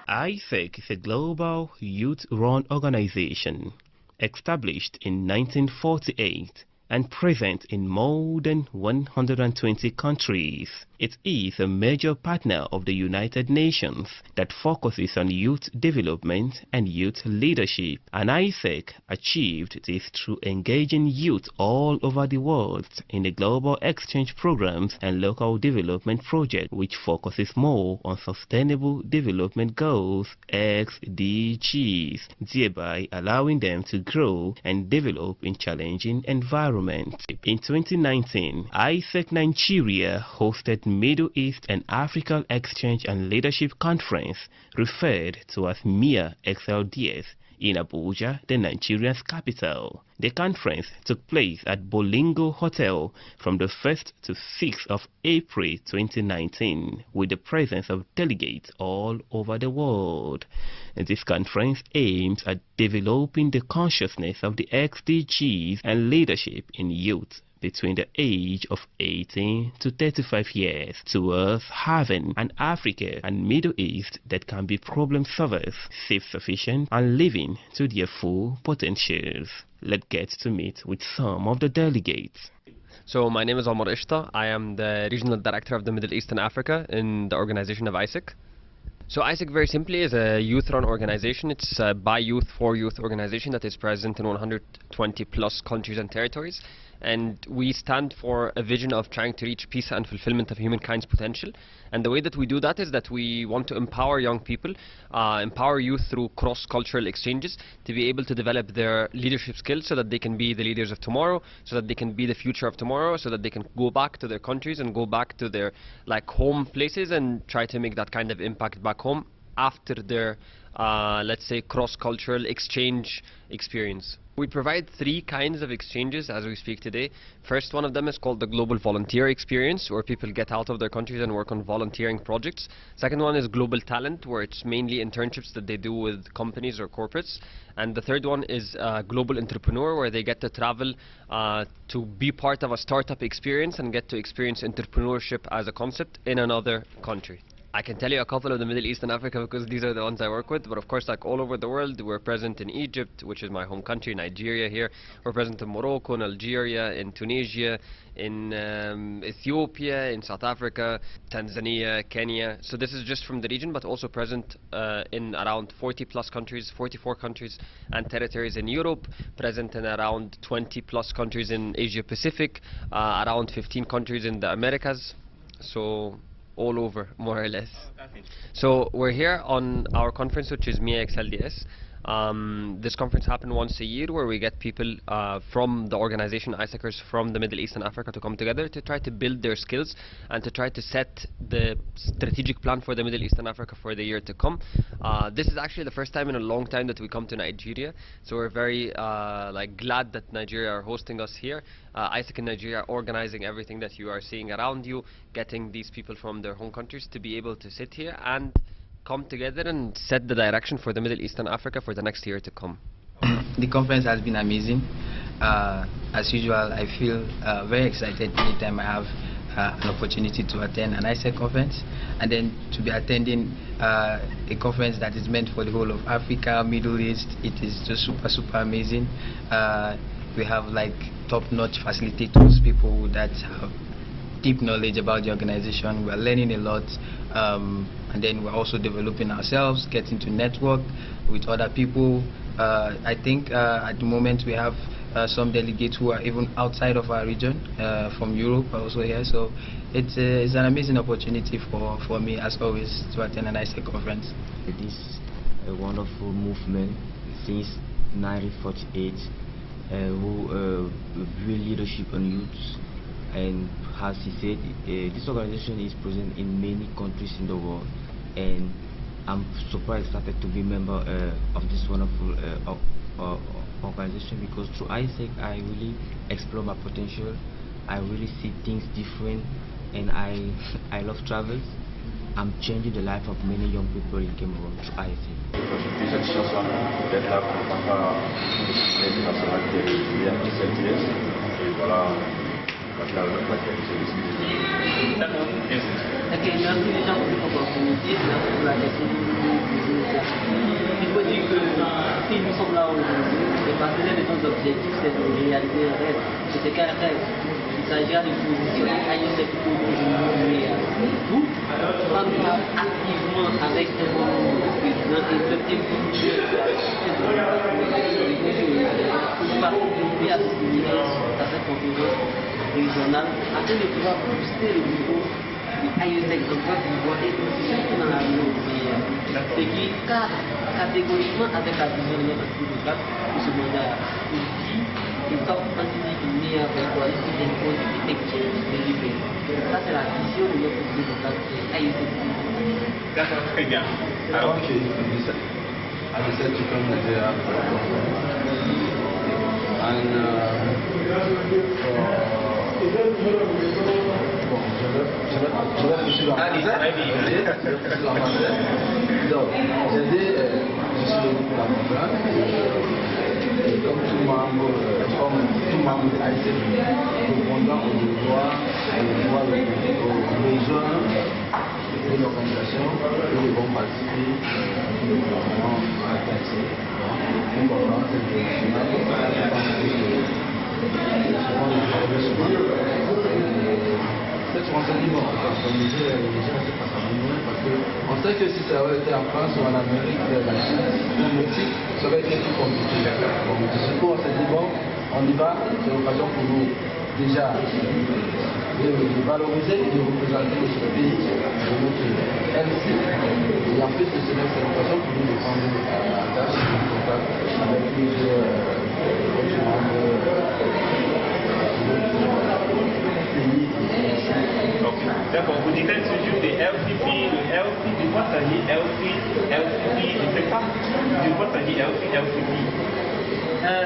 AIESEC is a global youth-run organization established in 1948 and present in more than 120 countries. It is a major partner of the United Nations that focuses on youth development and youth leadership. And AIESEC achieved this through engaging youth all over the world in the global exchange programs and local development projects, which focuses more on sustainable development goals (SDGs), thereby allowing them to grow and develop in challenging environments. In 2019, AIESEC Nigeria hosted Middle East and Africa Exchange and Leadership Conference, referred to as MEAXLDS, in Abuja, the Nigerian's capital. The conference took place at Bolingo Hotel from the 1st to 6th of April 2019, with the presence of delegates all over the world. This conference aims at developing the consciousness of the SDGs and leadership in youth between the age of 18 to 35 years towards having an Africa and Middle East that can be problem solvers, self-sufficient, and living to their full potentials. Let's get to meet with some of the delegates. So my name is Omar Ishta. I am the Regional Director of the Middle East and Africa in the organization of AIESEC. So AIESEC, very simply, is a youth-run organization. It's a by youth, for youth organization that is present in 120 plus countries and territories. And we stand for a vision of trying to reach peace and fulfillment of humankind's potential. And the way that we do that is that we want to empower young people, empower youth through cross-cultural exchanges to be able to develop their leadership skills so that they can be the leaders of tomorrow, so that they can be the future of tomorrow, so that they can go back to their countries and go back to their home places and try to make that kind of impact back home after their, let's say, cross-cultural exchange experience. We provide three kinds of exchanges as we speak today. First one of them is called the Global Volunteer Experience, where people get out of their countries and work on volunteering projects. Second one is Global Talent, where it's mainly internships that they do with companies or corporates. And the third one is Global Entrepreneur, where they get to travel to be part of a startup experience and get to experience entrepreneurship as a concept in another country. I can tell you a couple of the Middle East and Africa because these are the ones I work with, but of course, like all over the world, we're present in Egypt, which is my home country, Nigeria here. We're present in Morocco, in Algeria, in Tunisia, in Ethiopia, in South Africa, Tanzania, Kenya. So this is just from the region, but also present in around 40 plus countries, 44 countries and territories in Europe, present in around 20 plus countries in Asia Pacific, around 15 countries in the Americas. So all over, more or less. So we're here on our conference, which is MEAXLDS. This conference happens once a year where we get people from the organization, AIESECers from the Middle East and Africa, to come together to try to build their skills and to try to set the strategic plan for the Middle East and Africa for the year to come. This is actually the first time in a long time that we come to Nigeria, so we're very glad that Nigeria are hosting us here. AIESEC in Nigeria are organizing everything that you are seeing around you, getting these people from their home countries to be able to sit here and come together and set the direction for the Middle East and Africa for the next year to come. The conference has been amazing. As usual, I feel very excited anytime I have an opportunity to attend an AIESEC conference, and then to be attending a conference that is meant for the whole of Africa, Middle East. It is just super amazing. We have top-notch facilitators, people that have deep knowledge about the organization. We're learning a lot, and then we're also developing ourselves, getting to network with other people. I think at the moment we have some delegates who are even outside of our region, from Europe also here, so it's an amazing opportunity for me, as always, to attend an AIESEC conference. It is a wonderful movement since 1948 who build leadership on youth. And as he said, this organization is present in many countries in the world, and I'm super excited to be a member of this wonderful organization, because through AIESEC I really explore my potential. I really see things different, and I love travels. I'm changing the life of many young people in Cameroon through AIESEC. Cette chanson d'être là pour pas les nationalités, il y a 17 years, et voilà. laquelle je discute. D'accord. Ok, merci déjà pour cette opportunité, merci pour la question que vous posez. Il faut dire que si nous sommes là aujourd'hui, c'est parce que l'un de nos objectifs, c'est de réaliser un rêve. C'est qu'un rêve. Il s'agira de positionner AIESEC au niveau mondial. Nous, quand nous sommes activement avec un membre président et le participer à cette conférence régionale afin de pouvoir booster le niveau de AIESEC en Côte d'Ivoire et surtout dans la Union européenne. Ce qui cadre catégoriquement avec la vision de notre locale pour ce mandat ici. Et top scientifique meilleur équalité et exchange delivery. Ça, c'est la vision de notre groupe local AIESEC. D'accord, très bien. Alors, ok, AIESEC, tu peux me dire je vais pousser la donc, j'ai dit, je suis venu pour la conférence. Et comme tout membre de AIESEC répondant aux devoirs aux besoins de l'organisation, nous devons participer à la conférence internationale. Cette renseignement, comme je disais, c'est pas ça parce qu'on sait que si ça avait été en France ou en Amérique, la Chine, ou au Mexique, ça aurait été plus compliqué. Donc, du coup, on s'est dit, bon, on y va, c'est l'occasion pour nous, déjà, de valoriser et de représenter notre pays, de notre LC. Et en plus, c'est l'occasion pour nous de prendre la tâche en contact avec plusieurs autres membres pays. D'accord, vous dites toujours des LCP, de quoi s'agit LCP, je ne sais pas, de quoi s'agit LCP.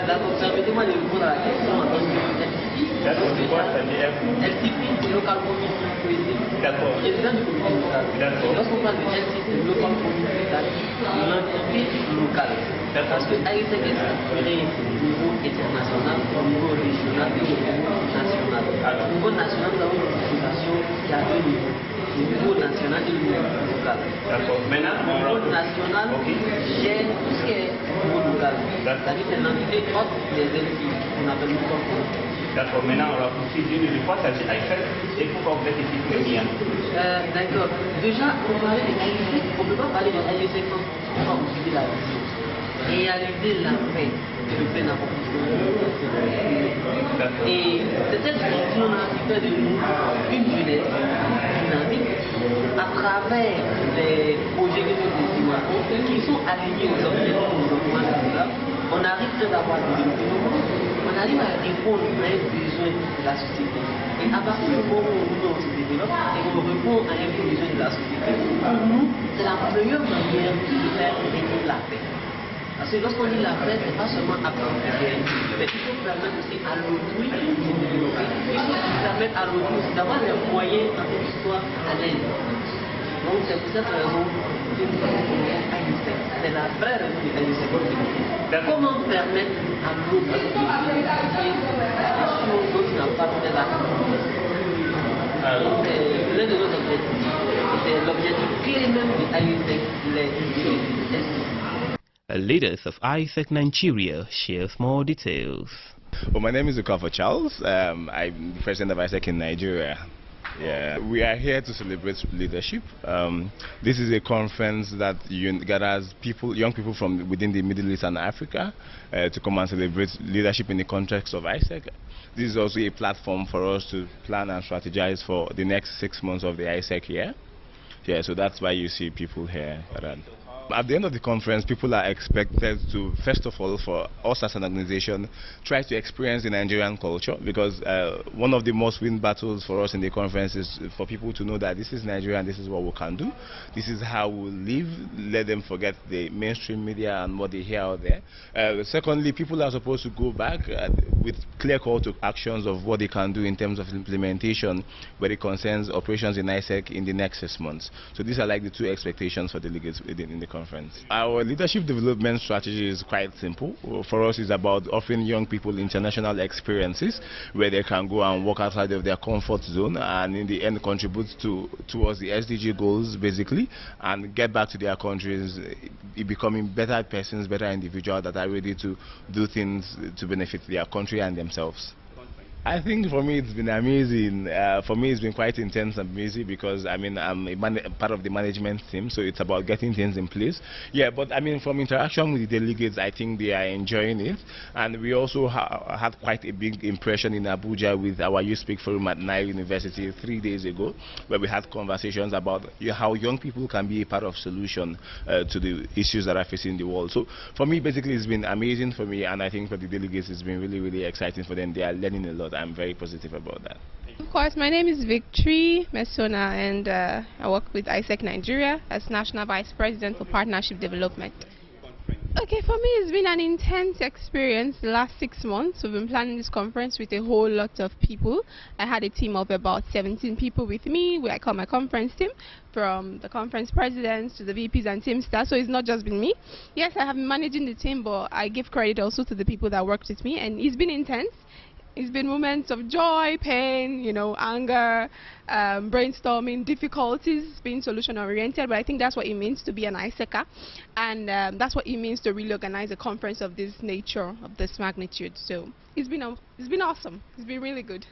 D'accord, permettez-moi de répondre à la question en tant que LCP. D'accord, de quoi s'agit LCP, c'est Local Community Policing. D'accord. Président du comité local. D'accord. Lorsqu'on parle de LCP, c'est Local Community Policing, c'est l'entreprise locale. Parce que AIESEC est structuré au niveau international, au niveau régional et au niveau national. Au niveau national, nous avons une organisation qui a deux niveaux. Le niveau national et le niveau local. D'accord. Maintenant, le niveau national gère tout ce qui est niveau local. C'est-à-dire que c'est l'entité haute des LCP qu'on appelle local community. D'accord, maintenant on va poursuivre de quoi s'agit AIESEC et pourquoi vous êtes ici pour rien. D'accord. Déjà, pour parler de AIESEC, on ne peut pas parler de AIESEC sans oublier la vision. Réaliser la paix et le plein accomplissement. Et c'est cette vision-là qui fait de nous une jeunesse dynamique à travers les projets que nous développons qui sont alignés aux objectifs du développement durable. On arrive très à avoir des développements, on arrive à répondre aux besoins de la société. Et à partir du moment où nous on se développe et qu'on répond à un besoin de la société, pour nous, c'est la meilleure manière de faire régner la paix. Parce que lorsqu'on dit la paix, ce n'est pas seulement apprendre à guérir, mais il faut permettre aussi à l'autrui de se développer. Il faut permettre à l'autrui aussi d'avoir les moyens dans une histoire à l'aise. Donc c'est pour cette raison que nous avons commencé AIESEC. C'est la vraie raison de AIESEC. Comment permettre à l'autre de bénéficier des choses dont il n'a pas fait la communauté. Donc c'est l'un de nos objectifs. C'est l'objectif clé même de AIESEC, les Leaders of AIESEC Nigeria shares more details. Well, my name is Okafor Charles. I'm the president of AIESEC in Nigeria. Yeah, we are here to celebrate leadership. This is a conference that gathers young people from within the Middle East and Africa to come and celebrate leadership in the context of AIESEC. This is also a platform for us to plan and strategize for the next 6 months of the AIESEC year. Yeah, so that's why you see people here around. At the end of the conference, people are expected to, first of all, for us as an organization, try to experience the Nigerian culture, because one of the most win battles for us in the conference is for people to know that this is Nigeria and this is what we can do. This is how we live. Let them forget the mainstream media and what they hear out there. Secondly, people are supposed to go back with clear call to actions of what they can do in terms of implementation where it concerns operations in AIESEC in the next 6 months. So these are like the two expectations for delegates in the conference. Our leadership development strategy is quite simple. For us, it's about offering young people international experiences where they can go and work outside of their comfort zone and in the end contribute towards the SDG goals basically, and get back to their countries becoming better persons, better individuals that are ready to do things to benefit their country and themselves. I think for me it's been amazing. For me it's been quite intense and busy because I mean I'm part of the management team, so it's about getting things in place. Yeah, but I mean from interaction with the delegates, I think they are enjoying it, and we also had quite a big impression in Abuja with our Youth Speak Forum at Nile University 3 days ago, where we had conversations about how young people can be a part of solution to the issues that are facing the world. So for me, basically, it's been amazing for me, and I think for the delegates, it's been really, really exciting for them. They are learning a lot. I'm very positive about that. Of course, my name is Victory Mesona, and I work with AIESEC Nigeria as National Vice President for Partnership Development. Okay, for me it's been an intense experience the last 6 months. We've been planning this conference with a whole lot of people. I had a team of about 17 people with me, where I call my conference team, from the conference presidents to the VPs and team staff, so it's not just been me. Yes, I have been managing the team, but I give credit also to the people that worked with me, and it's been intense. It's been moments of joy, pain, you know, anger, brainstorming, difficulties, being solution-oriented, but I think that's what it means to be an AIESECer, and that's what it means to really organize a conference of this nature, of this magnitude. So it's been awesome. It's been really good.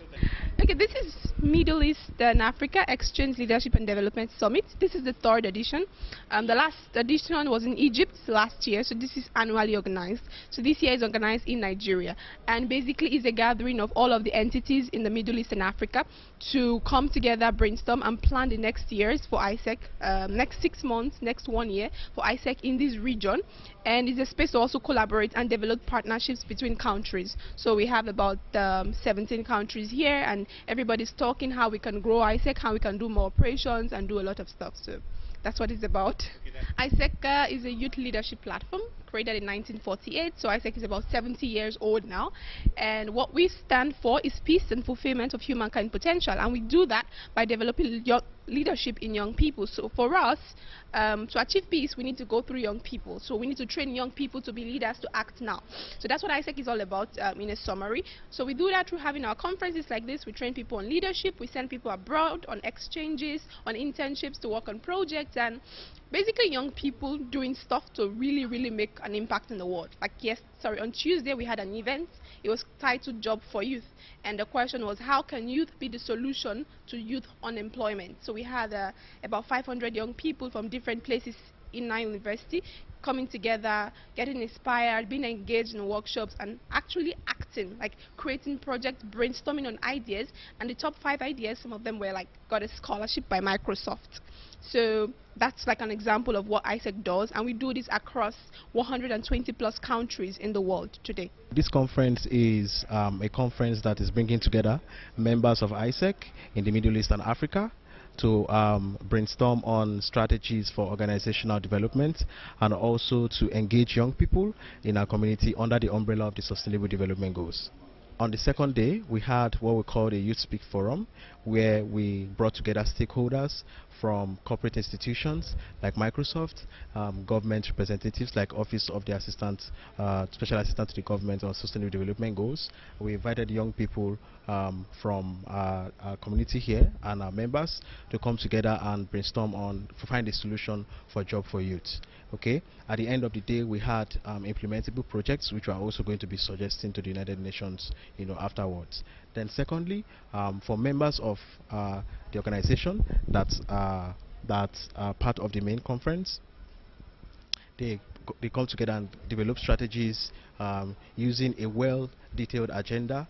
Okay, this is Middle East and Africa Exchange Leadership and Development Summit. This is the 3rd edition. The last edition was in Egypt last year, so this is annually organized. So this year is organized in Nigeria, and basically is a gathering of all of the entities in the Middle East and Africa to come together, brainstorm, and plan the next years for AIESEC, next 6 months, next 1 year for AIESEC in this region. And it's a space to also collaborate and develop partnerships between countries. So we have about 17 countries here, and everybody's talking how we can grow AIESEC, how we can do more operations and do a lot of stuff. So that's what it's about. AIESEC is a youth leadership platform created in 1948, so AIESEC is about 70 years old now, and what we stand for is peace and fulfillment of humankind potential, and we do that by developing leadership in young people. So for us, to achieve peace, we need to go through young people, so we need to train young people to be leaders, to act now. So that's what AIESEC is all about, in a summary. So we do that through having our conferences like this. We train people on leadership, we send people abroad on exchanges, on internships, to work on projects, and basically young people doing stuff to really, really make an impact in the world. Like on Tuesday we had an event. It was titled Job for Youth, and the question was, how can youth be the solution to youth unemployment? So we had about 500 young people from different places in Nile University coming together, getting inspired, being engaged in workshops, and actually acting, like creating projects, brainstorming on ideas. And the top 5 ideas, some of them were like got a scholarship by Microsoft. So that's like an example of what AIESEC does, and we do this across 120 plus countries in the world today. This conference is a conference that is bringing together members of AIESEC in the Middle East and Africa to brainstorm on strategies for organizational development, and also to engage young people in our community under the umbrella of the Sustainable Development Goals. On the 2nd day, we had what we called a Youth Speak Forum, where we brought together stakeholders from corporate institutions like Microsoft, government representatives like Office of the Special Assistant to the Government on Sustainable Development Goals. We invited young people from our community here and our members to come together and brainstorm to find a solution for Job for Youth. Okay. At the end of the day, we had implementable projects which we are also going to be suggesting to the United Nations, afterwards. Then secondly, for members of the organization that's part of the main conference, they come together and develop strategies using a well-detailed agenda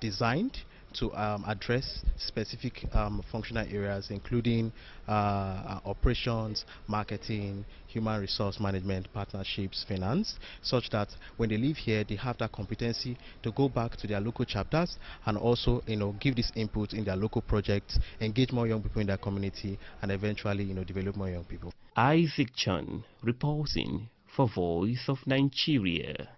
designed to address specific functional areas, including operations, marketing, human resource management, partnerships, finance, such that when they leave here, they have that competency to go back to their local chapters and also, give this input in their local projects, engage more young people in their community, and eventually, develop more young people. Isaac Chan reporting for Voice of Nigeria.